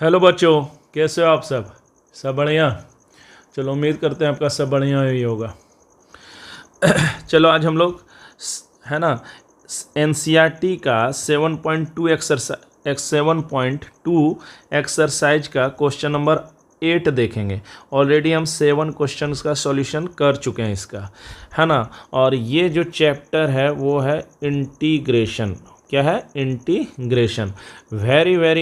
Hello बच्चों, कैसे हो आप सब बढ़िया। चलो, उम्मीद करते हैं आपका सब बढ़िया ही होगा। चलो, आज हम लोग है ना एनसीईआरटी का 7.2 एक्सरसाइज का क्वेश्चन नंबर 8 देखेंगे। ऑलरेडी हम 7 क्वेश्चंस का सॉल्यूशन कर चुके हैं इसका, है ना। और ये जो चैप्टर है वो है इंटीग्रेशन। क्या है? Integration. Very very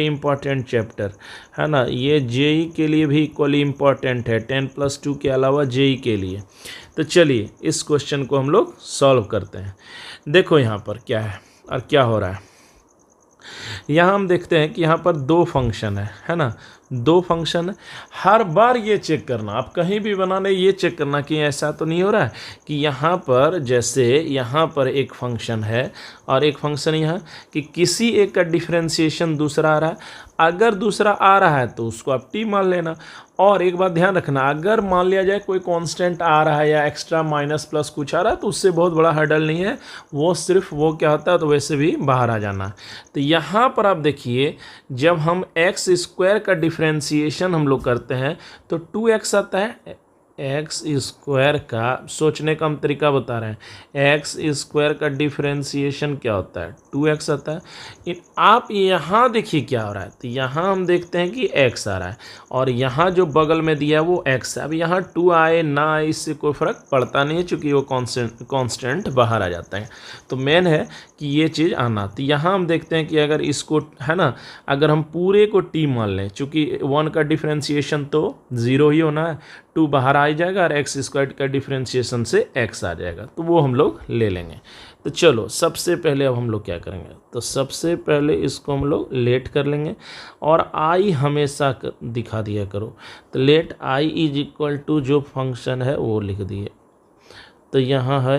important chapter, है ना। ये जेई के लिए भी इक्वली इम्पॉर्टेंट है, 10+2 के अलावा जेई के लिए। तो चलिए इस क्वेश्चन को हम लोग सॉल्व करते हैं। देखो यहाँ पर क्या है और क्या हो रहा है। यहाँ हम देखते हैं कि यहाँ पर दो फंक्शन है ना। दो फंक्शन है। हर बार ये चेक करना, आप कहीं भी बनाने ये चेक करना कि ऐसा तो नहीं हो रहा है कि यहाँ पर जैसे यहाँ पर एक फंक्शन है और एक फंक्शन यहाँ कि किसी एक का डिफरेंशिएशन दूसरा आ रहा है। अगर दूसरा आ रहा है तो उसको आप टी मान लेना। और एक बात ध्यान रखना, अगर मान लिया जाए कोई कांस्टेंट आ रहा है या एक्स्ट्रा माइनस प्लस कुछ आ रहा है तो उससे बहुत बड़ा हर्डल नहीं है, वो सिर्फ वो क्या होता है तो वैसे भी बाहर आ जाना। तो यहाँ पर आप देखिए, जब हम एक्स स्क्वायर का डिफरेंशिएशन हम लोग करते हैं तो 2x आता है। एक्स स्क्वायर का सोचने का हम तरीका बता रहे हैं। एक्स स्क्वायर का डिफरेंशिएशन क्या होता है? 2x आता है। आप यहाँ देखिए क्या हो रहा है, तो यहाँ हम देखते हैं कि x आ रहा है और यहाँ जो बगल में दिया है वो x है। अब यहाँ 2 आए ना आए इससे कोई फ़र्क पड़ता नहीं है, चूँकि वो कांस्टेंट बाहर आ जाता है। तो मेन है कि ये चीज़ आना। तो यहाँ हम देखते हैं कि अगर इसको है ना, अगर हम पूरे को t मान लें, चूँकि 1 का डिफरेंशिएशन तो 0 ही होना है, 2 बाहर आ जाएगा और एक्स स्क्वायर का डिफरेंशिएशन से x आ जाएगा, तो वो हम लोग ले लेंगे। तो चलो सबसे पहले अब हम लोग क्या करेंगे, तो सबसे पहले इसको हम लोग लेट कर लेंगे और i हमेशा दिखा दिया करो। तो let i is equal to जो फंक्शन है वो लिख दिए। तो यहाँ है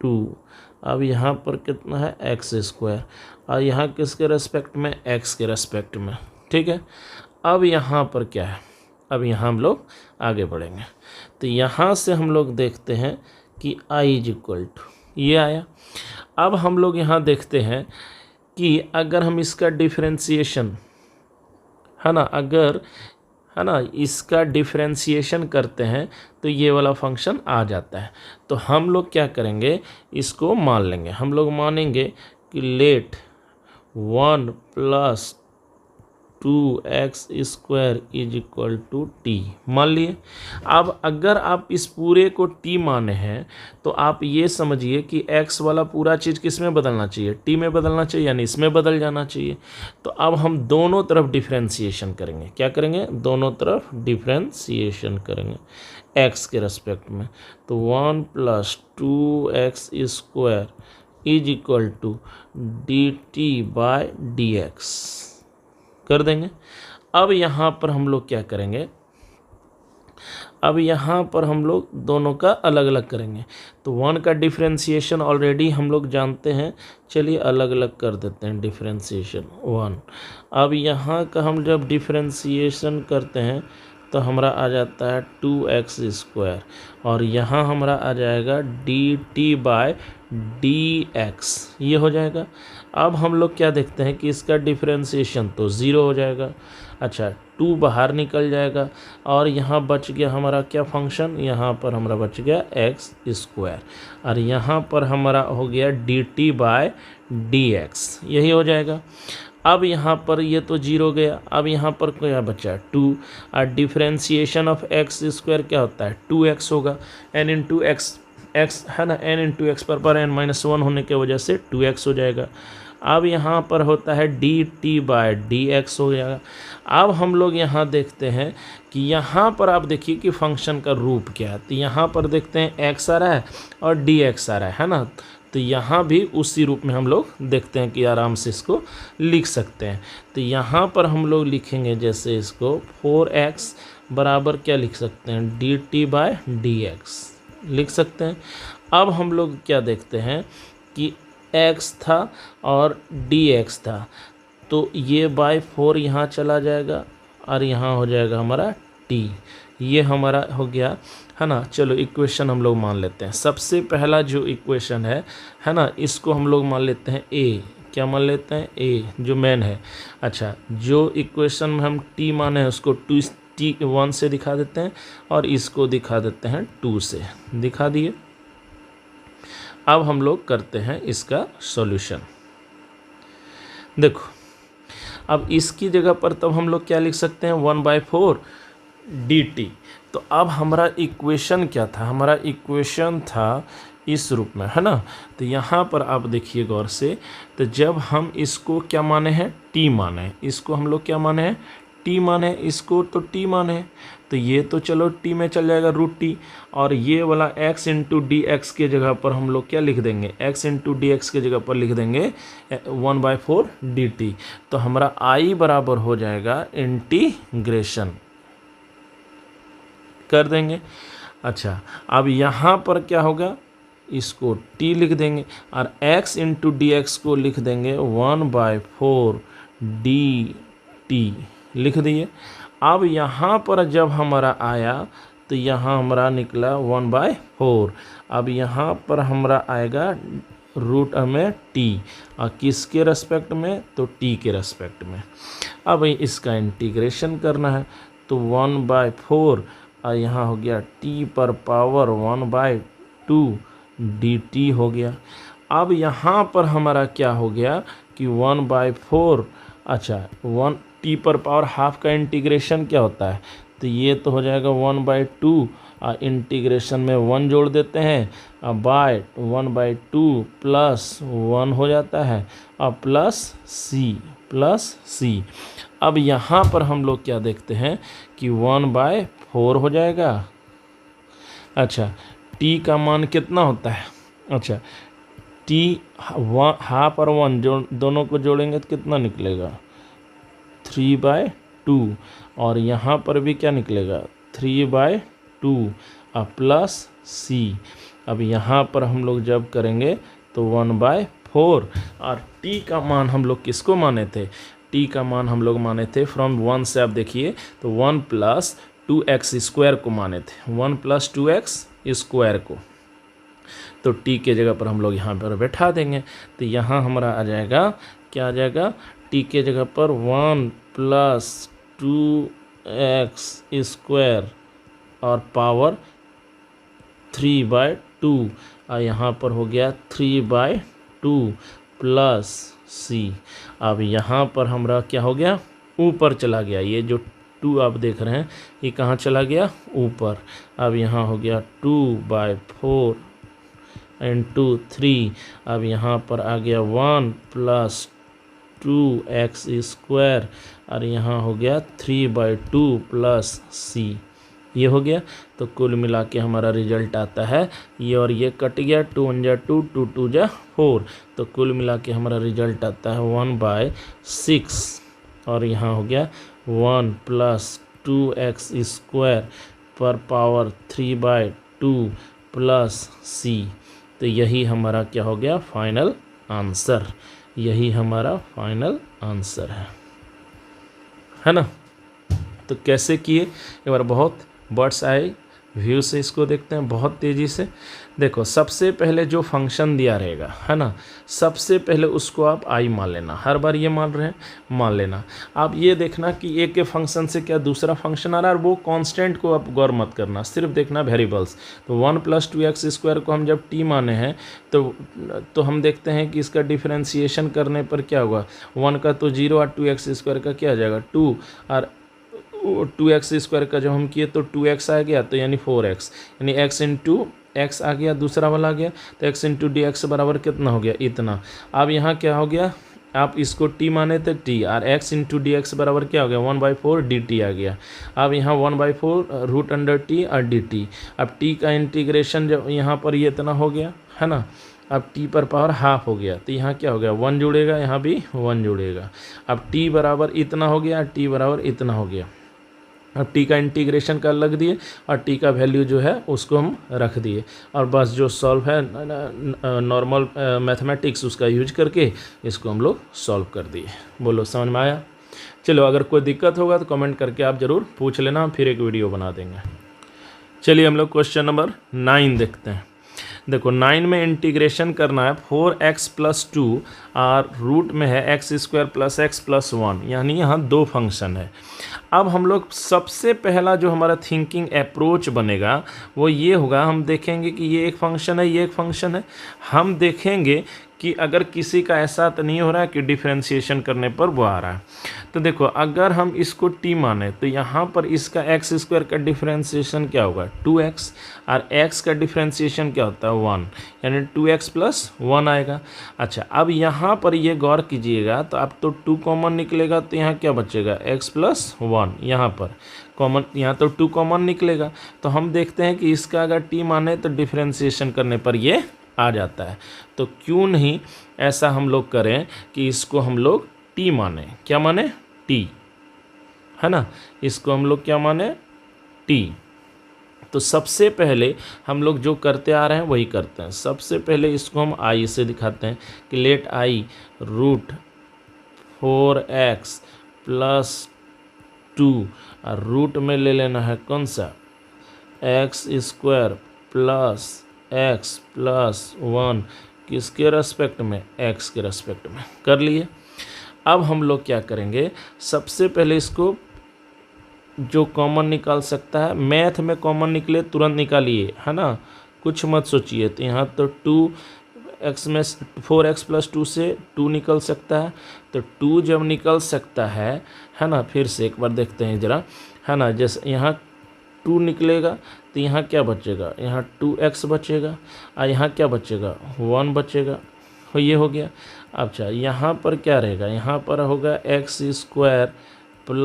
2। अब यहाँ पर कितना है? X square. और यहाँ किसके रेस्पेक्ट में? x के रेस्पेक्ट में। ठीक है। अब यहाँ पर क्या है, अब यहाँ हम लोग आगे बढ़ेंगे। तो यहाँ से हम लोग देखते हैं कि i इज इक्वल टू ये आया। अब हम लोग यहाँ देखते हैं कि अगर हम इसका डिफरेंशिएशन है ना, अगर है ना इसका डिफरेंशिएशन करते हैं तो ये वाला फंक्शन आ जाता है। तो हम लोग क्या करेंगे, इसको मान लेंगे। हम लोग मानेंगे कि let 1 + 2x square is equal to t मान लिए। अब अगर आप इस पूरे को t माने हैं तो आप ये समझिए कि x वाला पूरा चीज़ किस में बदलना चाहिए? t में बदलना चाहिए, यानी इसमें बदल जाना चाहिए। तो अब हम दोनों तरफ डिफरेंशिएशन करेंगे। क्या करेंगे? दोनों तरफ डिफरेंशिएशन करेंगे x के रेस्पेक्ट में। तो 1 + 2x square is equal to dt/dx कर देंगे। अब यहाँ पर हम लोग क्या करेंगे, अब यहाँ पर हम लोग दोनों का अलग अलग करेंगे। तो 1 का डिफरेंशिएशन ऑलरेडी हम लोग जानते हैं, चलिए अलग अलग कर देते हैं डिफरेंशिएशन 1। अब यहाँ का हम जब डिफरेंशिएशन करते हैं तो हमारा आ जाता है 2x स्क्वायर और यहाँ हमारा आ जाएगा dt/dx, ये हो जाएगा। अब हम लोग क्या देखते हैं कि इसका डिफरेंशिएशन तो 0 हो जाएगा। अच्छा, 2 बाहर निकल जाएगा और यहाँ बच गया हमारा क्या फंक्शन, यहाँ पर हमारा बच गया x स्क्वायर और यहाँ पर हमारा हो गया dt/dx, यही हो जाएगा। अब यहाँ पर ये तो 0 गया। अब यहाँ पर क्या बचा? 2। और डिफरेंशिएशन ऑफ एक्स स्क्वायर क्या होता है? 2x होगा। n इंटू एक्स है ना, n इंटू एक्स पर n-1 होने की वजह से 2x हो जाएगा। अब यहाँ पर होता है dt/dx हो जाएगा। अब हम लोग यहाँ देखते हैं कि यहाँ पर आप देखिए कि फंक्शन का रूप क्या है। तो यहाँ पर देखते हैं x आ रहा है और dx आ रहा है ना। तो यहाँ भी उसी रूप में हम लोग देखते हैं कि आराम से इसको लिख सकते हैं। तो यहाँ पर हम लोग लिखेंगे जैसे इसको 4x बराबर क्या लिख सकते हैं? dt/dx लिख सकते हैं। अब हम लोग क्या देखते हैं कि x था और dx था, तो ये बाय 4 यहाँ चला जाएगा और यहाँ हो जाएगा हमारा t। ये हमारा हो गया, है ना। चलो इक्वेशन हम लोग मान लेते हैं। सबसे पहला जो इक्वेशन है ना, इसको हम लोग मान लेते हैं a। क्या मान लेते हैं, ए जो मेन है। अच्छा, जो इक्वेशन में हम टी माने हैं उसको टी 1 से दिखा देते हैं और इसको दिखा देते हैं 2 से, दिखा दिए। अब हम लोग करते हैं इसका सॉल्यूशन। देखो, अब इसकी जगह पर तब हम लोग क्या लिख सकते हैं, 1/4 dt। तो अब हमारा इक्वेशन क्या था, हमारा इक्वेशन था इस रूप में, है ना। तो यहाँ पर आप देखिए गौर से, तो जब हम इसको क्या माने हैं, t माने हैं, इसको हम लोग क्या माने हैं, t माने, इसको तो t माने, तो ये तो चलो t में चल जाएगा √t, और ये वाला x इंटू डी एक्स के जगह पर हम लोग क्या लिख देंगे, x इंटू डी एक्स के जगह पर लिख देंगे 1/4 dt। तो हमारा I बराबर हो जाएगा इंटीग्रेशन कर देंगे। अच्छा, अब यहाँ पर क्या होगा, इसको t लिख देंगे और x इंटू डी एक्स को लिख देंगे 1/4 dt लिख दिए। अब यहाँ पर जब हमारा आया तो यहाँ हमारा निकला 1/4। अब यहाँ पर हमारा आएगा रूट में t, और किसके रेस्पेक्ट में, तो t के रेस्पेक्ट में। अब इसका इंटीग्रेशन करना है, तो 1/4 और यहाँ हो गया t पर पावर 1/2 dt हो गया। अब यहाँ पर हमारा क्या हो गया कि 1/4, अच्छा 1 t पर पावर हाफ का इंटीग्रेशन क्या होता है, तो ये तो हो जाएगा 1/2, और इंटीग्रेशन में 1 जोड़ देते हैं, बाय 1/2 प्लस 1 हो जाता है, और प्लस c। अब यहाँ पर हम लोग क्या देखते हैं कि 1/4 हो जाएगा। अच्छा, t का मान कितना होता है, अच्छा t हाफ और 1 जो दोनों को जोड़ेंगे तो कितना निकलेगा, 3/2, और यहाँ पर भी क्या निकलेगा 3/2 और प्लस c। अब यहाँ पर हम लोग जब करेंगे तो 1/4, और t का मान हम लोग किसको माने थे, t का मान हम लोग माने थे फ्रॉम 1 से, आप देखिए तो 1 + 2x² को माने थे, 1 + 2x² को। तो t के जगह पर हम लोग यहाँ पर बैठा देंगे, तो यहाँ हमारा आ जाएगा, क्या आ जाएगा, t के जगह पर 1 + 2x² और पावर 3/2, और यहाँ पर हो गया 3/2 प्लस c। अब यहाँ पर हमारा क्या हो गया, ऊपर चला गया, ये जो 2 आप देख रहे हैं ये कहाँ चला गया, ऊपर। अब यहाँ हो गया 2/4 इंटू 3, अब यहाँ पर आ गया 1 + 2x², और यहाँ हो गया 3/2 प्लस c, ये हो गया। तो कुल मिला के हमारा रिजल्ट आता है, ये और ये कट गया, 2 × 2 2 2 4, तो कुल मिला के हमारा रिजल्ट आता है 1/6, और यहाँ हो गया 1 + 2x² पर पावर 3/2 प्लस c। तो यही हमारा क्या हो गया, फाइनल आंसर, यही हमारा फाइनल आंसर है ना। तो कैसे किए, एक बार बहुत बर्ड्स आई व्यू से इसको देखते हैं बहुत तेज़ी से। देखो, सबसे पहले जो फंक्शन दिया रहेगा, है ना, सबसे पहले उसको आप आई मान लेना, हर बार ये मान रहे हैं, मान लेना। आप ये देखना कि एक के फंक्शन से क्या दूसरा फंक्शन आ रहा है, और वो कांस्टेंट को आप गौर मत करना, सिर्फ देखना वेरिएबल्स। तो 1 + 2x² को हम जब t माने हैं तो हम देखते हैं कि इसका डिफरेंशिएशन करने पर क्या होगा, 1 का तो 0 और 2x² का क्या आ जाएगा 2, और 2x² का जब हम किए तो 2x आ गया, तो यानी 4x, यानी x इंटू x आ गया, दूसरा वाला आ गया, तो x इंटू डी एक्स बराबर कितना हो गया, इतना। अब यहाँ क्या हो गया, आप इसको t माने थे t, और x इंटू डी एक्स बराबर क्या हो गया, 1/4 dt आ गया। अब यहाँ 1/4 √t और dt। अब t का इंटीग्रेशन जब यहाँ पर ये इतना हो गया, है ना, अब t पर पावर हाफ हो गया, तो यहाँ क्या हो गया, 1 जुड़ेगा, यहाँ भी 1 जुड़ेगा। अब t बराबर इतना हो गया, t बराबर इतना हो गया। अब t का इंटीग्रेशन कर लग दिए, और t का वैल्यू जो है उसको हम रख दिए, और बस जो सॉल्व है नॉर्मल मैथमेटिक्स उसका यूज करके इसको हम लोग सॉल्व कर दिए। बोलो समझ में आया। चलो, अगर कोई दिक्कत होगा तो कमेंट करके आप ज़रूर पूछ लेना, फिर एक वीडियो बना देंगे। चलिए हम लोग क्वेश्चन नंबर 9 देखते हैं। देखो 9 में इंटीग्रेशन करना है 4x+2 और रूट में है x² + x+1, यानी यहाँ दो फंक्शन है। अब हम लोग सबसे पहला जो हमारा थिंकिंग अप्रोच बनेगा वो ये होगा, हम देखेंगे कि ये एक फंक्शन है, ये एक फंक्शन है। हम देखेंगे कि अगर किसी का ऐसा तो नहीं हो रहा है कि डिफरेंशिएशन करने पर वो आ रहा है। तो देखो अगर हम इसको t माने तो यहाँ पर इसका x² का डिफरेंशिएशन क्या होगा 2x, और x का डिफरेंशिएशन क्या होता है 1, यानी 2x + 1 आएगा। अच्छा, अब यहाँ पर ये गौर कीजिएगा तो अब तो 2 कॉमन निकलेगा, तो यहाँ क्या बचेगा x + 1, यहाँ पर कॉमन, यहाँ तो 2 कॉमन निकलेगा। तो हम देखते हैं कि इसका अगर t माने तो डिफरेंशिएशन करने पर ये आ जाता है। तो क्यों नहीं ऐसा हम लोग करें कि इसको हम लोग t माने, क्या माने t, है ना, इसको हम लोग क्या माने t। तो सबसे पहले हम लोग जो करते आ रहे हैं वही करते हैं। सबसे पहले इसको हम i से दिखाते हैं कि लेट i √4x + 2, और रूट में ले लेना है कौन सा x² + x + 1, किसके रेस्पेक्ट में x के रेस्पेक्ट में कर लिए। अब हम लोग क्या करेंगे, सबसे पहले इसको जो कॉमन निकाल सकता है, मैथ में कॉमन निकले तुरंत निकालिए, है ना, कुछ मत सोचिए। तो यहाँ तो 2x में 4x + 2 से 2 निकल सकता है। तो 2 जब निकल सकता है ना, फिर से एक बार देखते हैं ज़रा, है ना, जैसे यहाँ 2 निकलेगा तो यहाँ क्या बचेगा, यहाँ 2x बचेगा, और यहाँ क्या बचेगा 1 बचेगा, ये हो गया। अच्छा, यहाँ पर क्या रहेगा, यहाँ पर होगा x² +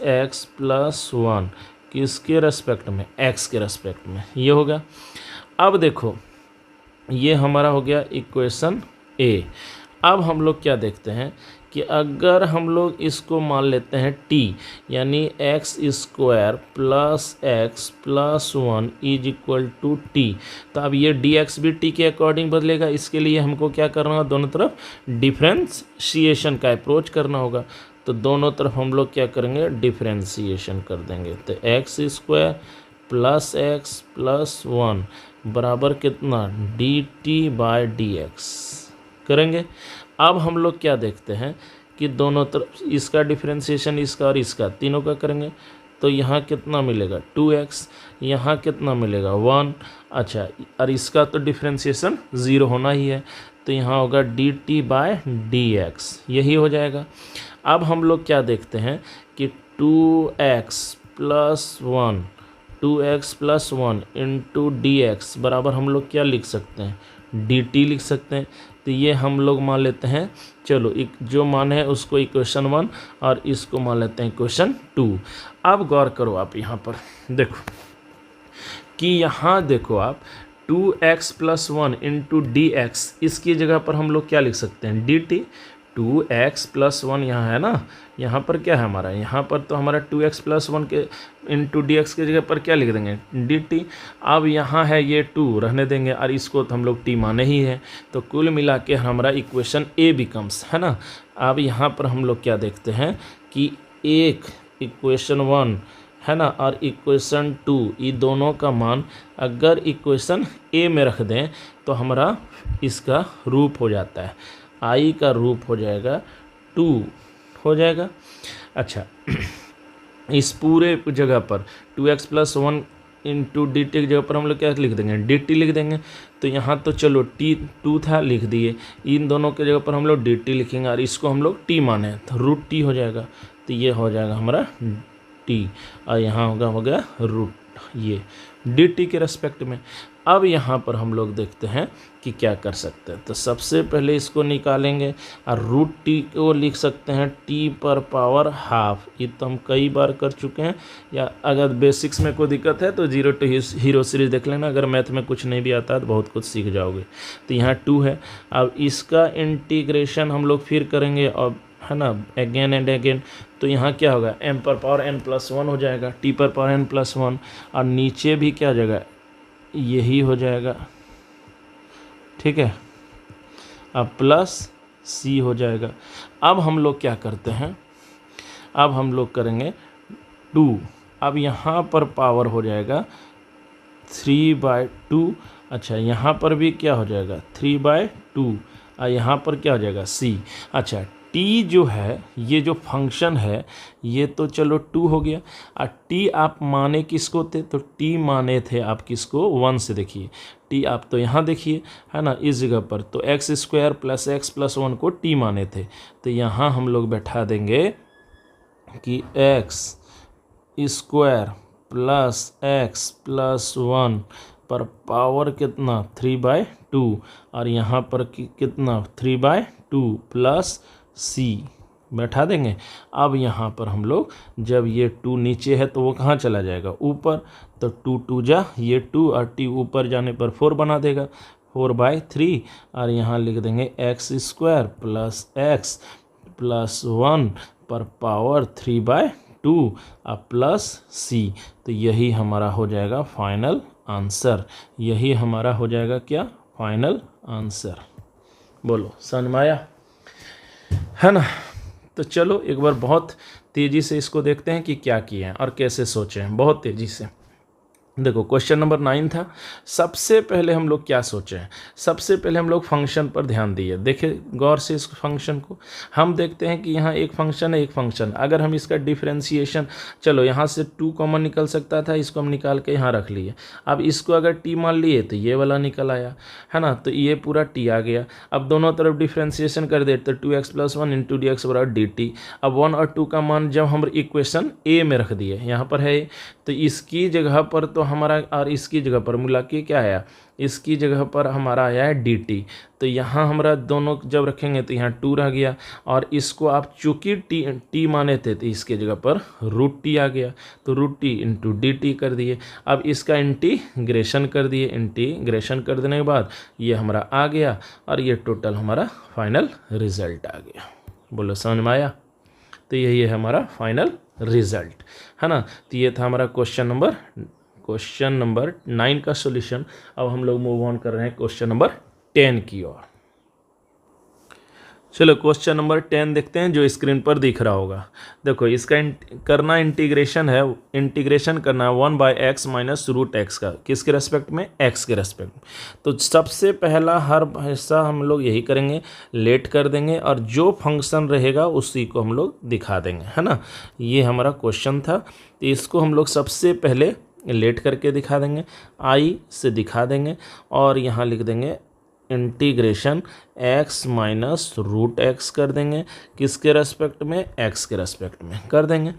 x + 1, किसके रेस्पेक्ट में x के रेस्पेक्ट में, ये होगा। अब देखो ये हमारा हो गया इक्वेशन A। अब हम लोग क्या देखते हैं कि अगर हम लोग इसको मान लेते हैं t, यानी x² + x + 1 = t, तो अब ये dx भी t के अकॉर्डिंग बदलेगा। इसके लिए हमको क्या करना होगा, दोनों तरफ डिफरेंशिएशन का अप्रोच करना होगा। तो दोनों तरफ हम लोग क्या करेंगे, डिफरेंशिएशन कर देंगे। तो x² + x + 1 बराबर कितना dt/dx करेंगे। अब हम लोग क्या देखते हैं कि दोनों तरफ इसका डिफरेंशिएशन, इसका और इसका, तीनों का करेंगे। तो यहाँ कितना मिलेगा 2x, यहाँ कितना मिलेगा 1। अच्छा, और इसका तो डिफरेंशिएशन 0 होना ही है, तो यहाँ होगा dt/dx, यही हो जाएगा। अब हम लोग क्या देखते हैं कि 2x + 1 × dx बराबर हम लोग क्या लिख सकते हैं, dt लिख सकते हैं। तो ये हम लोग मान लेते हैं, चलो एक जो मान है उसको इक्वेशन 1 और इसको मान लेते हैं इक्वेशन 2। अब गौर करो आप यहाँ पर देखो कि यहाँ देखो आप 2x + 1 × dx, इसकी जगह पर हम लोग क्या लिख सकते हैं dt। 2x + 1 यहाँ है ना, यहाँ पर क्या है हमारा, यहाँ पर तो हमारा 2x + 1 के × dx के जगह पर क्या लिख देंगे dt। अब यहाँ है ये 2 रहने देंगे और इसको तो हम लोग t माने ही है। तो कुल मिला के हमारा इक्वेशन A बिकम्स, है ना। अब यहाँ पर हम लोग क्या देखते हैं कि एक इक्वेशन 1 है ना और इक्वेशन 2, ये दोनों का मान अगर इक्वेशन A में रख दें तो हमारा इसका रूप हो जाता है, i का रूप हो जाएगा 2 हो जाएगा। अच्छा, इस पूरे जगह पर 2x + 1 × dt की जगह पर हम लोग क्या लिख देंगे dt लिख देंगे। तो यहाँ तो चलो t 2 था लिख दिए, इन दोनों के जगह पर हम लोग dt लिखेंगे और इसको हम लोग t माने तो √t हो जाएगा। तो ये हो जाएगा हमारा t और यहाँ हो गया रूट ये dt के रेस्पेक्ट में। अब यहाँ पर हम लोग देखते हैं कि क्या कर सकते हैं। तो सबसे पहले इसको निकालेंगे और √t को लिख सकते हैं t⁻½ ये तो हम कई बार कर चुके हैं, या अगर बेसिक्स में कोई दिक्कत है तो 0 to हीरो सीरीज देख लेना। अगर मैथ में कुछ नहीं भी आता है तो बहुत कुछ सीख जाओगे। तो यहाँ 2 है। अब इसका इंटीग्रेशन हम लोग फिर करेंगे और है ना अगेन एंड अगेन। तो यहाँ क्या होगा m⁻n+1 हो जाएगा t⁻n+1 और नीचे भी क्या हो जाएगा यही हो जाएगा, ठीक है, अब प्लस c हो जाएगा। अब हम लोग क्या करते हैं, अब हम लोग करेंगे 2। अब यहाँ पर पावर हो जाएगा 3/2 अच्छा यहाँ पर भी क्या हो जाएगा 3/2 और यहाँ पर क्या हो जाएगा c। अच्छा t जो है ये जो फंक्शन है ये तो चलो 2 हो गया और t आप माने किसको थे, तो t माने थे आप किसको 1 से। देखिए t आप तो यहाँ देखिए है ना इस जगह पर, तो x² + x+1 को t माने थे, तो यहाँ हम लोग बैठा देंगे कि x² + x+1 पर पावर कितना 3/2 और यहाँ पर कितना 3/2 प्लस c बैठा देंगे। अब यहाँ पर हम लोग जब ये 2 नीचे है तो वो कहाँ चला जाएगा ऊपर, तो 2 2 जा ये 2 और t ऊपर जाने पर 4 बना देगा 4/3 और यहाँ लिख देंगे x² + x+1 पर पावर 3/2 और प्लस c। तो यही हमारा हो जाएगा फाइनल आंसर। यही हमारा हो जाएगा क्या फाइनल आंसर। बोलो समझ में आया है ना। तो चलो एक बार बहुत तेज़ी से इसको देखते हैं कि क्या किए हैं और कैसे सोचे हैं, बहुत तेज़ी से। देखो क्वेश्चन नंबर 9 था। सबसे पहले हम लोग क्या सोचे हैं, सबसे पहले हम लोग फंक्शन पर ध्यान दिए। देखिए गौर से इस फंक्शन को हम देखते हैं कि यहाँ एक फंक्शन है, एक फंक्शन अगर हम इसका डिफरेंशिएशन, चलो यहाँ से 2 कॉमन निकल सकता था, इसको हम निकाल के यहाँ रख लिए। अब इसको अगर t मान लिए तो ये वाला निकल आया है ना, तो ये पूरा t आ गया। अब दोनों तरफ डिफरेंशिएशन कर दे तो 2x+1 × dx = dt। अब 1 और 2 का मान जब हम इक्वेशन a में रख दिए, यहाँ पर है तो इसकी जगह पर तो हमारा और इसकी जगह पर मिला के क्या आया, इसकी जगह पर हमारा आया है dt। तो यहाँ हमारा दोनों जब रखेंगे तो यहाँ 2 रह गया और इसको आप चूँकि t माने थे तो इसके जगह पर √t आ गया, तो √t × dt कर दिए। अब इसका इंटीग्रेशन कर दिए, इंटीग्रेशन कर देने के बाद ये हमारा आ गया और ये टोटल हमारा फाइनल रिजल्ट आ गया। बोलो समझ में आया। तो यही है हमारा फाइनल रिजल्ट है ना। तो ये था हमारा क्वेश्चन नंबर 9 का सॉल्यूशन। अब हम लोग मूव ऑन कर रहे हैं क्वेश्चन नंबर 10 की ओर। चलो क्वेश्चन नंबर 10 देखते हैं जो स्क्रीन पर दिख रहा होगा। देखो इसका करना इंटीग्रेशन है, इंटीग्रेशन करना है 1/x - √x का, किसके रेस्पेक्ट में, x के रेस्पेक्ट में। तो सबसे पहला हर हिस्सा हम लोग यही करेंगे, लेट कर देंगे और जो फंक्शन रहेगा उसी को हम लोग दिखा देंगे है ना। ये हमारा क्वेश्चन था, तो इसको हम लोग सबसे पहले लेट करके दिखा देंगे, i से दिखा देंगे और यहाँ लिख देंगे इंटीग्रेशन x - √x कर देंगे, किसके रेस्पेक्ट में, x के रेस्पेक्ट में कर देंगे।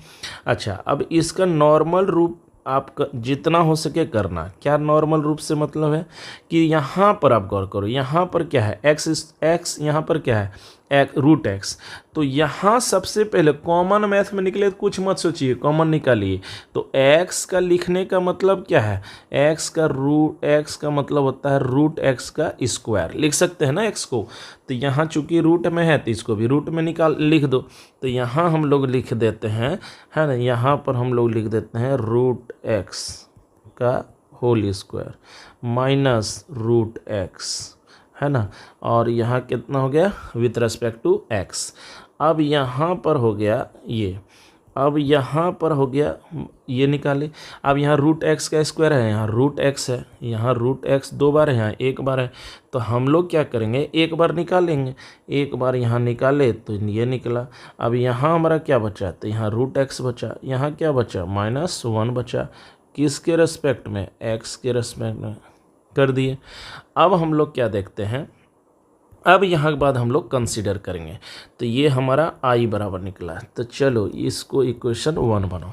अच्छा अब इसका नॉर्मल रूप आप जितना हो सके करना। क्या नॉर्मल रूप से मतलब है कि यहाँ पर आप गौर करो, यहाँ पर क्या है x, यहाँ पर क्या है √x। तो यहाँ सबसे पहले कॉमन मैथ में निकले तो कुछ मत सोचिए, कॉमन निकालिए। तो x का लिखने का मतलब क्या है, x का मतलब होता है √x का स्क्वायर, लिख सकते हैं ना x को। तो यहाँ चूंकि रूट में है तो इसको भी रूट में लिख दो। तो यहाँ हम लोग लिख देते हैं है ना, यहाँ पर हम लोग लिख देते हैं √x का होल स्क्वायर माइनस √x है ना, और यहाँ कितना हो गया विथ रेस्पेक्ट टू x। अब यहाँ पर हो गया ये, अब यहाँ पर हो गया ये निकाले। अब यहाँ √x का स्क्वायर है, यहाँ √x है, यहाँ √x 2 बार है, यहाँ 1 बार है। तो हम लोग क्या करेंगे, एक बार निकालेंगे, एक बार यहाँ निकाले तो ये निकला। अब यहाँ हमारा क्या बचा, तो यहाँ √x बचा, यहाँ क्या बचा -1 बचा, किसके रेस्पेक्ट में, x के रेस्पेक्ट में कर दिए। अब हम लोग क्या देखते हैं, अब यहाँ के बाद हम लोग कंसीडर करेंगे। तो ये हमारा i बराबर निकला, तो चलो इसको इक्वेशन 1 बनाओ।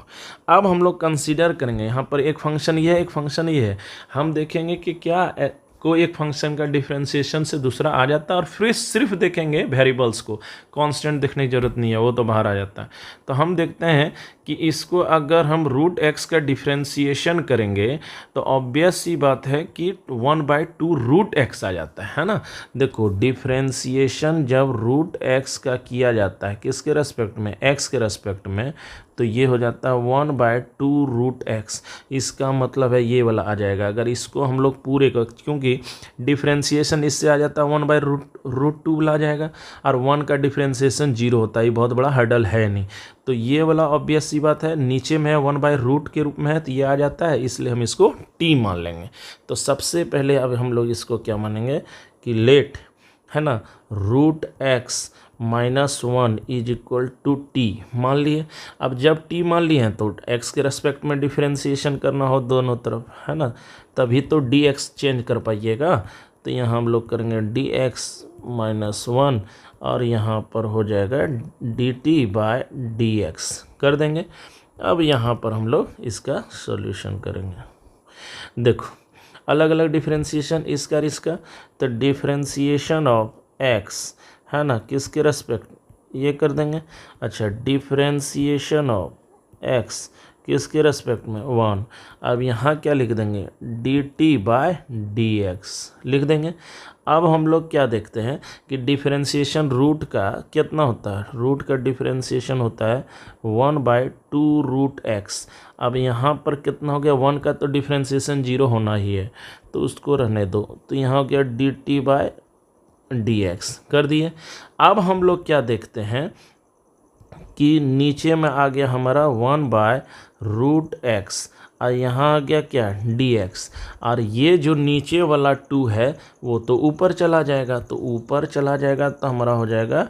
अब हम लोग कंसीडर करेंगे, यहाँ पर एक फंक्शन ये है, एक फंक्शन ये है। हम देखेंगे कि क्या कोई एक फंक्शन का डिफरेंशिएशन से दूसरा आ जाता है और फिर सिर्फ देखेंगे वेरिएबल्स को, कांस्टेंट देखने की ज़रूरत नहीं है, वो तो बाहर आ जाता है। तो हम देखते हैं कि इसको अगर हम √x का डिफरेंशिएशन करेंगे तो ऑब्वियस सी बात है कि 1/2 √x आ जाता है ना। देखो डिफरेंशिएशन जब √x का किया जाता है किसके रेस्पेक्ट में, x के रेस्पेक्ट में, तो ये हो जाता है 1/2 √x। इसका मतलब है ये वाला आ जाएगा। अगर इसको हम लोग पूरे का, क्योंकि क्योंकि डिफ्रेंसिएशन इससे आ जाता है 1/√2 आ जाएगा, और 1 का डिफ्रेंसिएशन 0 होता है, ये बहुत बड़ा हर्डल है नहीं। तो ये वाला ऑब्वियस सी बात है, नीचे में है 1/√, के रूप में है, तो ये आ जाता है, इसलिए हम इसको t मान लेंगे। तो सबसे पहले अब हम लोग इसको क्या मानेंगे कि लेट, है ना, √x - 1 = t मान लिए। अब जब t मान लिए हैं तो x के रेस्पेक्ट में डिफरेंशिएशन करना हो दोनों तरफ, है ना, तभी तो dx चेंज कर पाइएगा। तो यहाँ हम लोग करेंगे dx - 1 और यहाँ पर हो जाएगा dt/dx कर देंगे। अब यहाँ पर हम लोग इसका सॉल्यूशन करेंगे। देखो अलग अलग डिफरेंशिएशन इसका और इसका, तो डिफरेंशिएशन ऑफ x, है ना, किसके रेस्पेक्ट, ये कर देंगे। अच्छा, डिफरेंशिएशन ऑफ x किसके रेस्पेक्ट में 1। अब यहाँ क्या लिख देंगे dt/dx लिख देंगे। अब हम लोग क्या देखते हैं कि डिफरेंशिएशन रूट का कितना होता है, रूट का डिफरेंशिएशन होता है 1/2√x। अब यहाँ पर कितना हो गया, 1 का तो डिफरेंशिएशन 0 होना ही है, तो उसको रहने दो। तो यहाँ हो गया dt/dx कर दिए। अब हम लोग क्या देखते हैं कि नीचे में आ गया हमारा 1/√x और यहाँ आ गया क्या dx, और ये जो नीचे वाला 2 है वो तो ऊपर चला जाएगा, तो ऊपर चला जाएगा तो हमारा हो जाएगा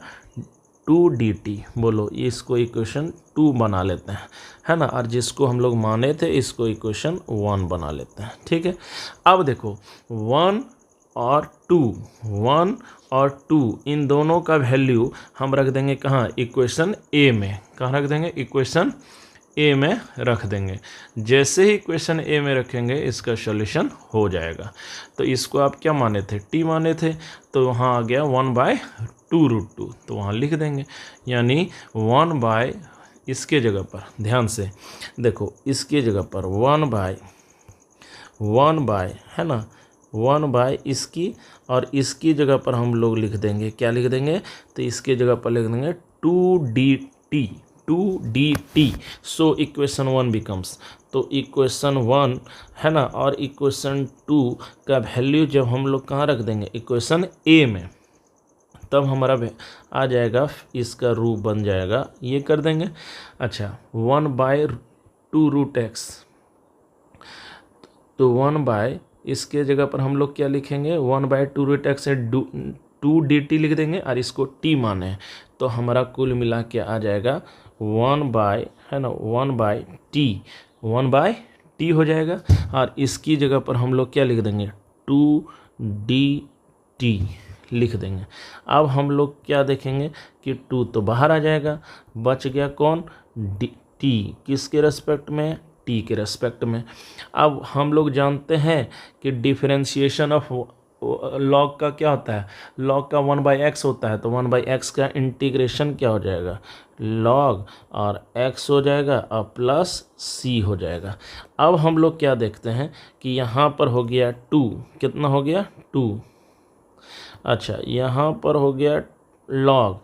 2dt। बोलो इसको इक्वेशन 2 बना लेते हैं, है ना, और जिसको हम लोग माने थे इसको इक्वेशन 1 बना लेते हैं। ठीक है, अब देखो 1 और 2 इन दोनों का वैल्यू हम रख देंगे कहाँ, इक्वेशन ए में। कहाँ रख देंगे, इक्वेशन ए में रख देंगे। जैसे ही इक्वेशन ए में रखेंगे इसका सॉल्यूशन हो जाएगा। तो इसको आप क्या माने थे, टी माने थे, तो वहाँ आ गया 1/2√2, तो वहाँ लिख देंगे, यानी 1 इसके जगह पर, ध्यान से देखो, इसके जगह पर 1 है ना, 1 इसकी, और इसकी जगह पर हम लोग लिख देंगे, क्या लिख देंगे, तो इसके जगह पर लिख देंगे 2dt। सो इक्वेशन 1 बिकम्स, तो इक्वेशन 1 है ना, और इक्वेशन 2 का वैल्यू जब हम लोग कहाँ रख देंगे, इक्वेशन ए में, तब हमारा आ जाएगा, इसका रूप बन जाएगा, ये कर देंगे। अच्छा, 1/2√x, तो 1 इसके जगह पर हम लोग क्या लिखेंगे, 1/2√x से 2dt लिख देंगे, और इसको t माने, तो हमारा कुल मिला के आ जाएगा 1 है ना, 1/t हो जाएगा, और इसकी जगह पर हम लोग क्या लिख देंगे 2dt लिख देंगे। अब हम लोग क्या देखेंगे कि 2 तो बाहर आ जाएगा, बच गया कौन, t, किसके रेस्पेक्ट में, t के रेस्पेक्ट में। अब हम लोग जानते हैं कि डिफरेंशिएशन ऑफ लॉग का क्या होता है, लॉग का 1/x होता है, तो 1/x का इंटीग्रेशन क्या हो जाएगा, लॉग और x हो जाएगा और प्लस c हो जाएगा। अब हम लोग क्या देखते हैं कि यहाँ पर हो गया 2, कितना हो गया 2, अच्छा यहाँ पर हो गया लॉग,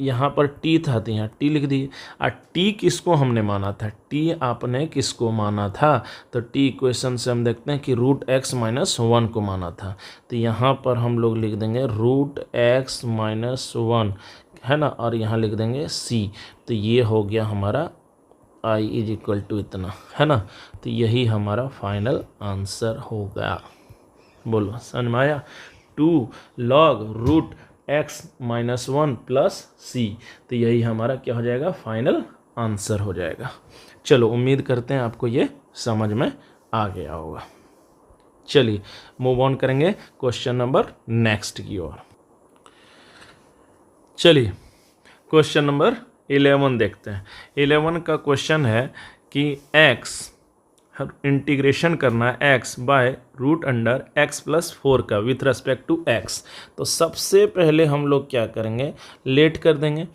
यहाँ पर t था तो यहाँ t लिख दिए। और t किसको हमने माना था, t आपने किसको माना था, तो t इक्वेशन से हम देखते हैं कि √x - 1 को माना था, तो यहाँ पर हम लोग लिख देंगे √x - 1, है ना, और यहाँ लिख देंगे c। तो ये हो गया हमारा i = इतना, है ना, तो यही हमारा फाइनल आंसर हो गया। बोलो समझ में आया, 2 log √x - 1 प्लस c, तो यही हमारा क्या हो जाएगा, फाइनल आंसर हो जाएगा। चलो उम्मीद करते हैं आपको ये समझ में आ गया होगा। चलिए मूव ऑन करेंगे क्वेश्चन नंबर नेक्स्ट की ओर। चलिए क्वेश्चन नंबर 11 देखते हैं। 11 का क्वेश्चन है कि x इंटीग्रेशन करना है x/√x+4 का विथ रेस्पेक्ट टू x। तो सबसे पहले हम लोग क्या करेंगे, लेट कर देंगे,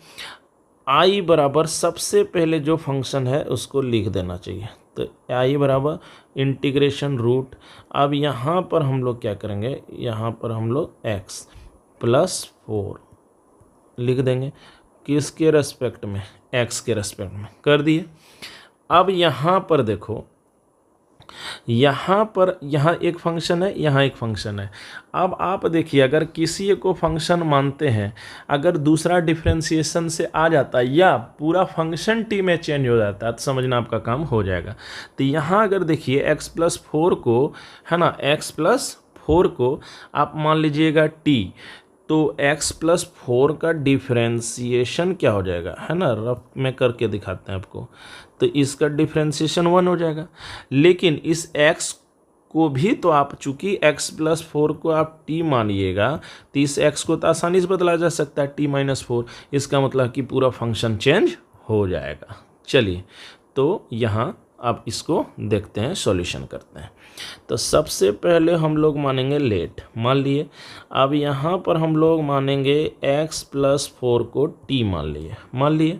i बराबर सबसे पहले जो फंक्शन है उसको लिख देना चाहिए, तो i बराबर इंटीग्रेशन रूट। अब यहाँ पर हम लोग क्या करेंगे, यहाँ पर हम लोग x+4 लिख देंगे, किसके रेस्पेक्ट में, x के रेस्पेक्ट में कर दिए। अब यहाँ पर देखो यहाँ पर यहाँ एक फंक्शन है, यहाँ एक फंक्शन है। अब आप देखिए, अगर किसी को फंक्शन मानते हैं, अगर दूसरा डिफरेंशिएशन से आ जाता है या पूरा फंक्शन टी में चेंज हो जाता है तो समझना आपका काम हो जाएगा। तो यहाँ अगर देखिए x+4 को, है ना, x+4 को आप मान लीजिएगा टी, तो x+4 का डिफरेंशिएशन क्या हो जाएगा, है ना, रफ में करके दिखाते हैं आपको। तो इसका डिफरेंशिएशन 1 हो जाएगा। लेकिन इस x को भी तो आप, चूंकि x+4 को आप t मानिएगा, तो इस x को तो आसानी से बदला जा सकता है t-4। इसका मतलब कि पूरा फंक्शन चेंज हो जाएगा। चलिए, तो यहाँ अब इसको देखते हैं, सॉल्यूशन करते हैं। तो सबसे पहले हम लोग मानेंगे लेट, मान लिए। अब यहाँ पर हम लोग मानेंगे x+4 को t मान लिए।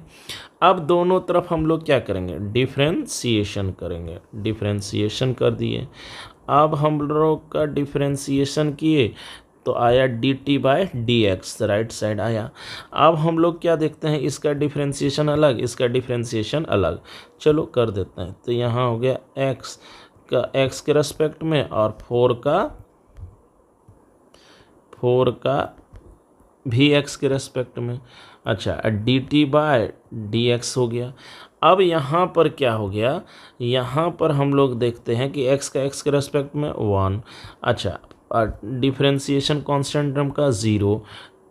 अब दोनों तरफ हम लोग क्या करेंगे, डिफरेंशिएशन करेंगे। डिफरेंशिएशन कर दिए। अब हम लोग का डिफरेंशिएशन किए तो आया dt/dx, राइट साइड आया। अब हम लोग क्या देखते हैं, इसका डिफरेंशिएशन अलग, इसका डिफरेंशिएशन अलग। चलो कर देते हैं। तो यहाँ हो गया x के रेस्पेक्ट में और 4 का भी x के रेस्पेक्ट में। अच्छा, dt/dx हो गया। अब यहाँ पर क्या हो गया, यहाँ पर हम लोग देखते हैं कि x के रेस्पेक्ट में 1। अच्छा, डिफरेंशिएशन कांस्टेंट टर्म का 0,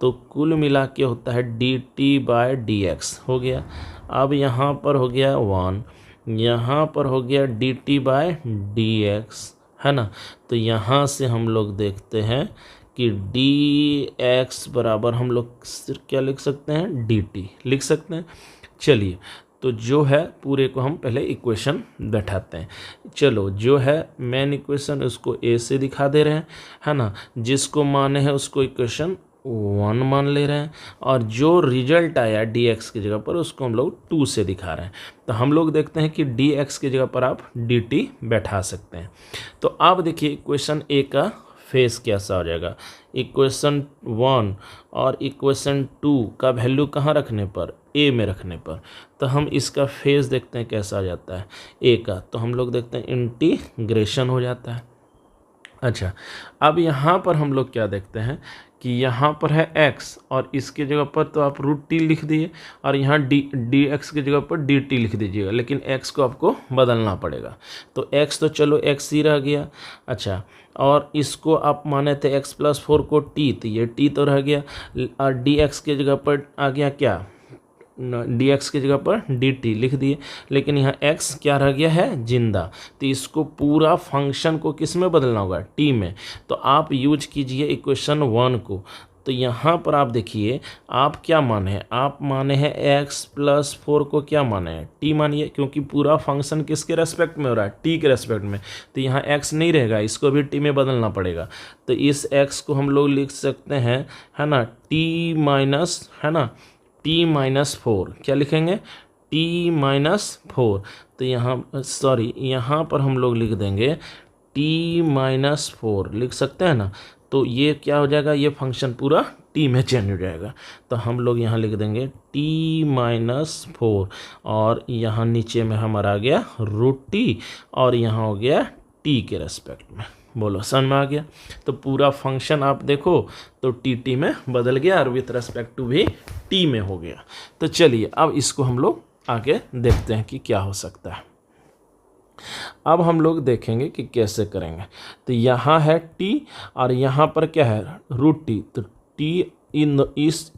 तो कुल मिला के होता है dt/dx हो गया। अब यहाँ पर हो गया 1, यहाँ पर हो गया dt/dx, है ना। तो यहाँ से हम लोग देखते हैं कि dx बराबर हम लोग क्या लिख सकते हैं, dt लिख सकते हैं। चलिए, तो जो है पूरे को हम पहले इक्वेशन बैठाते हैं। चलो, जो है मेन इक्वेशन उसको a से दिखा दे रहे हैं, है ना। जिसको माने हैं उसको इक्वेशन 1 मान ले रहे हैं, और जो रिजल्ट आया dx की जगह पर उसको हम लोग 2 से दिखा रहे हैं। तो हम लोग देखते हैं कि dx की जगह पर आप dt बैठा सकते हैं। तो आप देखिए इक्वेशन a का फेस कैसा हो जाएगा। इक्वेशन 1 और इक्वेशन 2 का वैल्यू कहाँ रखने पर, a में रखने पर। तो हम इसका फेस देखते हैं कैसा आ जाता है a का। तो हम लोग देखते हैं इंटीग्रेशन हो जाता है। अच्छा, अब यहाँ पर हम लोग क्या देखते हैं कि यहाँ पर है x और इसके जगह पर तो आप √t लिख दिए, और यहाँ dx की जगह पर dt लिख दीजिएगा, लेकिन x को आपको बदलना पड़ेगा। तो x तो चलो x ही रह गया। अच्छा, और इसको आप माने थे x+4 को t, तो ये t तो रह गया, और dx के जगह पर आ गया क्या, dx की जगह पर dt लिख दिए, लेकिन यहाँ x क्या रह गया है, जिंदा। तो इसको पूरा फंक्शन को किस में बदलना होगा, t में। तो आप यूज कीजिए इक्वेशन 1 को। तो यहाँ पर आप देखिए, आप क्या माने हैं, आप माने हैं x+4 को क्या माने हैं, t मानिए, क्योंकि पूरा फंक्शन किसके रेस्पेक्ट में हो रहा है, t के रेस्पेक्ट में। तो यहाँ x नहीं रहेगा, इसको भी t में बदलना पड़ेगा। तो इस x को हम लोग लिख सकते हैं, है ना, t-4, क्या लिखेंगे, t-4। तो यहाँ सॉरी, यहाँ पर हम लोग लिख देंगे t-4, लिख सकते हैं ना। तो ये क्या हो जाएगा, ये फंक्शन पूरा t में चेंज हो जाएगा। तो हम लोग यहाँ लिख देंगे t-4, और यहाँ नीचे में हमारा आ गया √t, और यहाँ हो गया t के रेस्पेक्ट में। बोलो, समझ में आ गया। तो पूरा फंक्शन आप देखो तो टी में बदल गया, और विथ रेस्पेक्ट टू भी टी में हो गया। तो चलिए, अब इसको हम लोग आगे देखते हैं कि क्या हो सकता है। अब हम लोग देखेंगे कि कैसे करेंगे। तो यहाँ है t और यहाँ पर क्या है, √t। तो t इन इस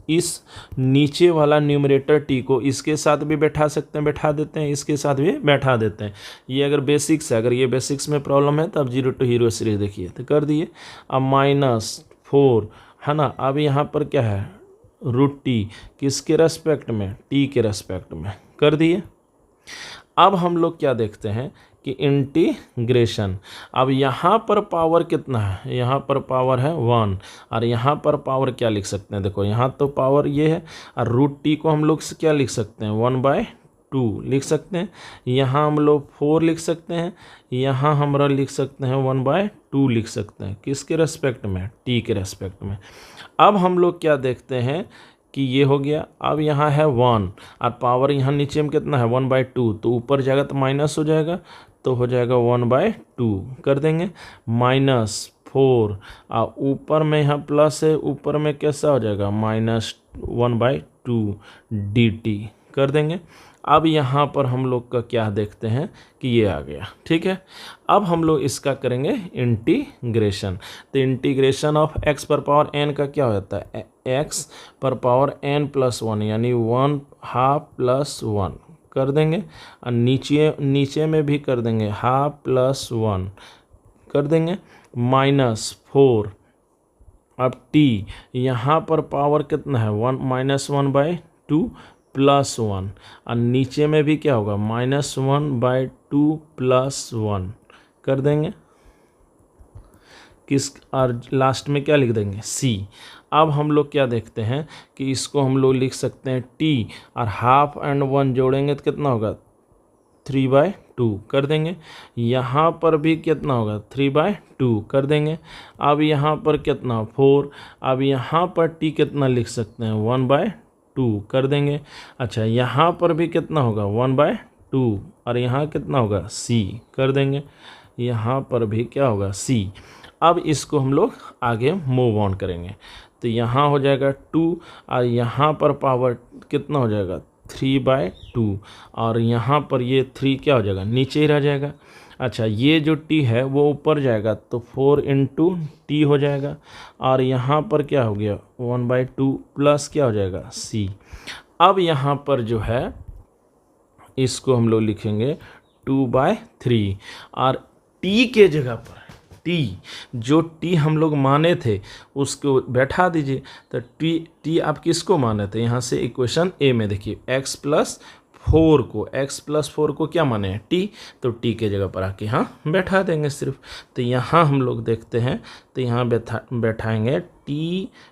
नीचे वाला न्यूमरेटर t को इसके साथ भी बैठा सकते हैं, बैठा देते हैं, इसके साथ भी बैठा देते हैं। ये अगर बेसिक्स है, अगर ये बेसिक्स में प्रॉब्लम है तब 0 to हीरो सीरीज देखिए, तो कर दिए। अब -4, है ना। अब यहाँ पर क्या है, √t, किसके रेस्पेक्ट में, t के रेस्पेक्ट में, कर दिए। अब हम लोग क्या देखते हैं कि इंटीग्रेशन। अब यहाँ पर पावर कितना है, यहाँ पर पावर है 1, और यहाँ पर पावर क्या लिख सकते हैं, देखो यहाँ तो पावर ये है, और √t को हम लोग क्या लिख सकते हैं, 1/2 लिख सकते हैं। यहाँ हम लोग 4 लिख सकते हैं, यहाँ हमारा लिख सकते हैं 1/2 लिख सकते हैं, किसके रेस्पेक्ट में, t के रेस्पेक्ट में। अब हम लोग क्या देखते हैं कि ये हो गया। अब यहाँ है 1, और पावर यहाँ नीचे में कितना है, 1/2, तो ऊपर जाएगा तो माइनस हो जाएगा, तो हो जाएगा 1/2 कर देंगे, -4 ऊपर में यहाँ प्लस है, ऊपर में कैसा हो जाएगा -1/2 dt कर देंगे। अब यहाँ पर हम लोग का क्या देखते हैं कि ये आ गया, ठीक है। अब हम लोग इसका करेंगे इंटीग्रेशन। तो इंटीग्रेशन ऑफ x पर पावर n का क्या हो जाता है, x पर पावर n+1 यानी 1/2 + 1 कर देंगे, और नीचे में भी कर देंगे 1/2 + 1 कर देंगे, -4। अब t यहाँ पर पावर कितना है, -1/2 + 1, और नीचे में भी क्या होगा -1/2 + 1 कर देंगे और लास्ट में क्या लिख देंगे c। अब हम लोग क्या देखते हैं कि इसको हम लोग लिख सकते हैं t और 1/2 और 1 जोड़ेंगे तो कितना होगा 3/2 कर देंगे। यहाँ पर भी कितना होगा 3/2 कर देंगे। अब यहाँ पर कितना 4। अब यहाँ पर t कितना लिख सकते हैं 1/2 कर देंगे। अच्छा, यहाँ पर भी कितना होगा 1/2 और यहाँ कितना होगा c कर देंगे। यहाँ पर भी क्या होगा c। अब इसको हम लोग आगे मूव ऑन करेंगे, तो यहाँ हो जाएगा 2 और यहाँ पर पावर कितना हो जाएगा 3/2 और यहाँ पर ये 3 क्या हो जाएगा नीचे ही रह जाएगा। अच्छा, ये जो t है वो ऊपर जाएगा तो 4 × t हो जाएगा, और यहाँ पर क्या हो गया 1/2 प्लस क्या हो जाएगा c। अब यहाँ पर जो है इसको हम लोग लिखेंगे 2/3 और t के जगह पर t जो t हम लोग माने थे उसको बैठा दीजिए। तो t आप किसको माने थे, यहाँ से इक्वेशन ए में देखिए x+4 को क्या माने हैं t, तो t के जगह पर आके यहाँ बैठा देंगे सिर्फ। तो यहाँ हम लोग देखते हैं, तो यहाँ बैठाएंगे t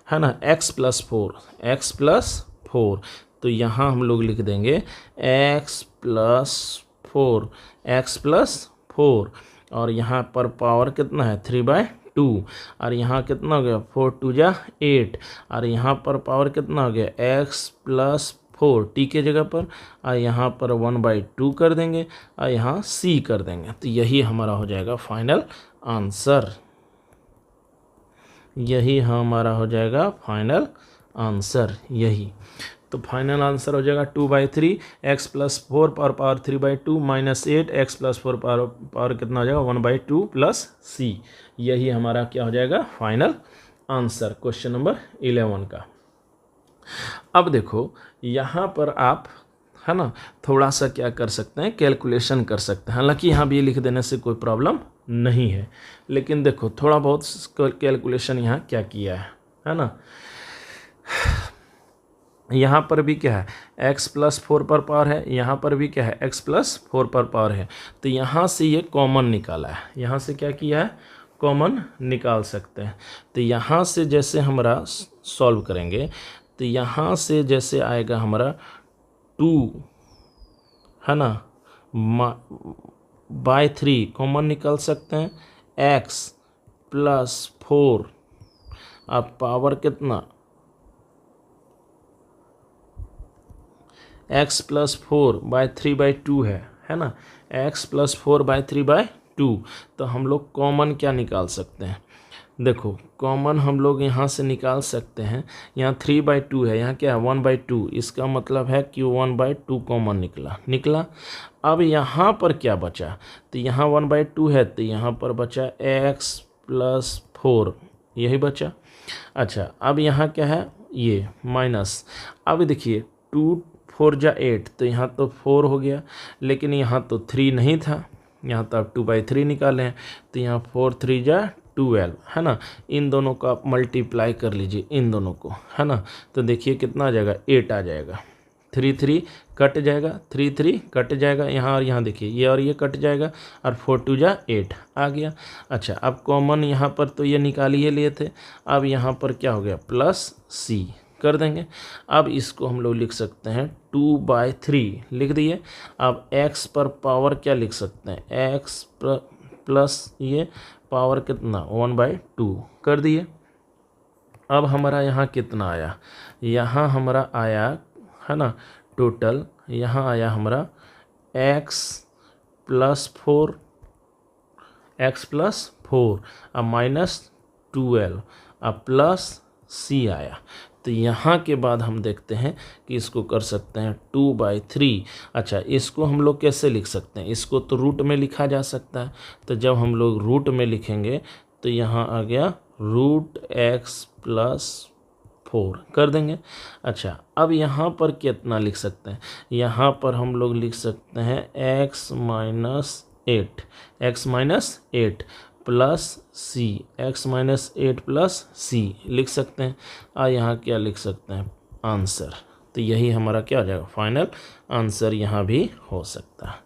है ना x+4 तो यहाँ हम लोग लिख देंगे x+4 और यहाँ पर पावर कितना है 3/2 और यहाँ कितना हो गया 4 × 2 = 8 और यहाँ पर पावर कितना हो गया x+4 t के जगह पर, और यहाँ पर 1/2 कर देंगे और यहाँ c कर देंगे। तो यही हमारा हो जाएगा फाइनल आंसर, यही हमारा हो जाएगा फाइनल आंसर यही। तो फाइनल आंसर हो जाएगा 2/3 x+4 पावर 3/2 -8 x+4 पावर कितना हो जाएगा 1/2 + c। यही हमारा क्या हो जाएगा फाइनल आंसर क्वेश्चन नंबर 11 का। अब देखो यहाँ पर आप है ना थोड़ा सा क्या कर सकते हैं कैलकुलेशन कर सकते हैं। हालांकि यहाँ भी लिख देने से कोई प्रॉब्लम नहीं है, लेकिन देखो थोड़ा बहुत कैलकुलेशन यहाँ क्या किया है ना। यहाँ पर भी क्या है x+4 पर पावर है, यहाँ पर भी क्या है x+4 पर पावर है। तो यहाँ से ये कॉमन निकाला है, यहाँ से क्या किया है कॉमन निकाल सकते हैं। तो यहाँ से जैसे हमारा सॉल्व करेंगे तो यहाँ से जैसे आएगा हमारा 2 है ना /3 कॉमन निकाल सकते हैं x+4 अब पावर कितना x+4/3/2 है ना x+4/3/2। तो हम लोग कॉमन क्या निकाल सकते हैं, देखो कॉमन हम लोग यहाँ से निकाल सकते हैं। यहाँ 3/2 है, यहाँ क्या है 1/2, इसका मतलब है कि 1/2 कॉमन निकला। अब यहाँ पर क्या बचा, तो यहाँ 1/2 है तो यहाँ पर बचा x+4 यही बचा। अच्छा, अब यहाँ क्या है ये माइनस। अब देखिए 2 4 × 8 तो यहाँ तो 4 हो गया, लेकिन यहाँ तो 3 नहीं था, यहाँ तो आप 2/3 निकाले हैं। तो यहाँ 4 3 × 12 है ना। इन दोनों का आप मल्टीप्लाई कर लीजिए इन दोनों को है ना। तो देखिए कितना आ जाएगा 8 आ जाएगा, 3 3 कट जाएगा, 3 3 कट जाएगा यहाँ, और यहाँ देखिए ये और ये कट जाएगा, और 4 2 × 8 आ गया। अच्छा, अब कॉमन यहाँ पर तो ये निकाल ही लिए थे, अब यहाँ पर क्या हो गया +c कर देंगे। अब इसको हम लोग लिख सकते हैं 2/3 लिख दिए। अब x पर पावर क्या लिख सकते हैं x प्लस ये पावर कितना 1/2 कर दिए। अब हमारा यहाँ कितना आया, यहाँ हमारा आया है ना टोटल, यहाँ आया हमारा x+4 x प्लस 4, अब माइनस 12, अब प्लस c आया। तो यहाँ के बाद हम देखते हैं कि इसको कर सकते हैं 2/3। अच्छा, इसको हम लोग कैसे लिख सकते हैं? इसको तो रूट में लिखा जा सकता है। तो जब हम लोग रूट में लिखेंगे तो यहाँ आ गया √x प्लस 4 कर देंगे। अच्छा, अब यहाँ पर कितना लिख सकते हैं? यहाँ पर हम लोग लिख सकते हैं x minus 8 plus c, x minus 8 plus c लिख सकते हैं। यहाँ क्या लिख सकते हैं? आंसर। तो यही हमारा क्या हो जाएगा? फाइनल आंसर यहाँ भी हो सकता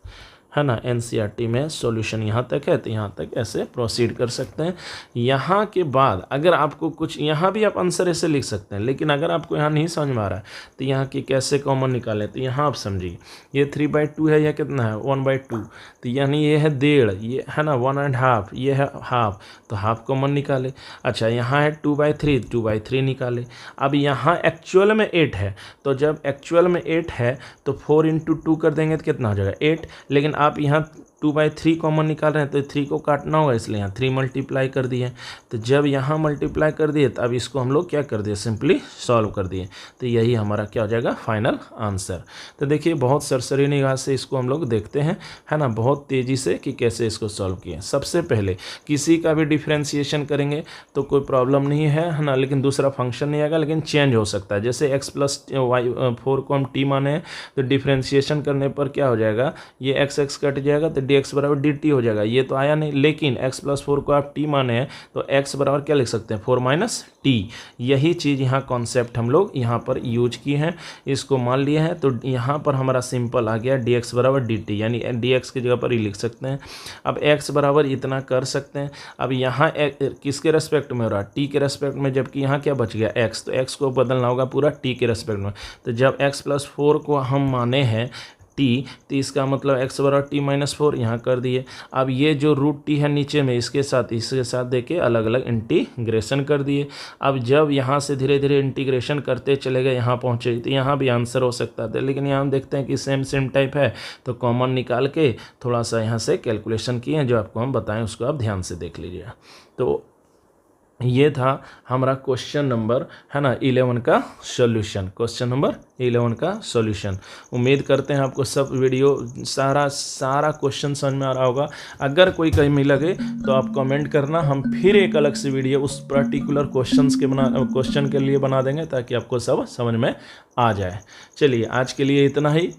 है ना। एनसीईआरटी में सॉल्यूशन यहाँ तक है, तो यहाँ तक ऐसे प्रोसीड कर सकते हैं। यहाँ के बाद अगर आपको कुछ, यहाँ भी आप आंसर ऐसे लिख सकते हैं, लेकिन अगर आपको यहाँ नहीं समझ में आ रहा है तो यहाँ की कैसे कॉमन निकालें, तो यहाँ आप समझिए ये 3/2 है, यह कितना है? 1/2, तो यानी ये है 1.5, ये है ना 1.5, ये है हाफ, तो हाफ कॉमन निकाले। अच्छा, यहाँ है 2/3, 2/3 निकाले। अब यहाँ एक्चुअल में 8 है, तो जब एक्चुअल में 8 है तो 4 × 2 कर देंगे तो कितना हो जाएगा? 8। लेकिन आप यहाँ 2/3 कॉमन निकाल रहे हैं तो 3 को काटना होगा, इसलिए यहाँ 3 मल्टीप्लाई कर दिए। तो जब यहाँ मल्टीप्लाई कर दिए तो अब इसको हम लोग क्या कर दिए? सिंपली सॉल्व कर दिए। तो यही हमारा क्या हो जाएगा? Final answer. तो देखिए बहुत सरसरी निगाह से इसको हम लोग देखते हैं, है ना, बहुत तेज़ी से कि कैसे इसको सॉल्व किए। सबसे पहले किसी का भी डिफ्रेंसिएशन करेंगे तो कोई प्रॉब्लम नहीं है ना, लेकिन दूसरा फंक्शन नहीं आएगा, लेकिन चेंज हो सकता है। जैसे x प्लस 4 को हम t माने तो डिफ्रेंसिएशन करने पर क्या हो जाएगा? ये x कट जाएगा तो dx बराबर dt हो जाएगा। ये तो आया नहीं, लेकिन x प्लस 4 को आप t माने हैं तो x बराबर क्या लिख सकते हैं? 4 माइनस t। यही चीज़ यहाँ कॉन्सेप्ट हम लोग यहाँ पर यूज किए हैं, इसको मान लिए हैं। तो यहाँ पर हमारा सिंपल आ गया dx बराबर dt, यानी dx की जगह पर ही लिख सकते हैं। अब x बराबर इतना कर सकते हैं। अब यहाँ किसके रेस्पेक्ट में हो रहा है? t के रेस्पेक्ट में, जबकि यहाँ क्या बच गया? x, तो x को बदलना होगा पूरा t के रेस्पेक्ट में। तो जब x प्लस 4 को हम माने हैं t, तो इसका मतलब x बराबर t माइनस 4 यहाँ कर दिए। अब ये जो √t है नीचे में, इसके साथ देके अलग अलग इंटीग्रेशन कर दिए। अब जब यहाँ से धीरे धीरे इंटीग्रेशन करते चले गए, यहाँ पहुँचे, तो यहाँ भी आंसर हो सकता था, लेकिन यहाँ हम देखते हैं कि सेम टाइप है, तो कॉमन निकाल के थोड़ा सा यहाँ से कैलकुलेशन किए हैं, जो आपको हम बताएं उसको आप ध्यान से देख लीजिए। तो ये था हमारा क्वेश्चन नंबर, है ना, 11 का सॉल्यूशन। क्वेश्चन नंबर 11 का सॉल्यूशन। उम्मीद करते हैं आपको सब वीडियो सारा क्वेश्चन समझ में आ रहा होगा। अगर कोई कहीं लगे तो आप कमेंट करना, हम फिर एक अलग से वीडियो उस पर्टिकुलर क्वेश्चन के लिए बना देंगे, ताकि आपको सब समझ में आ जाए। चलिए आज के लिए इतना ही।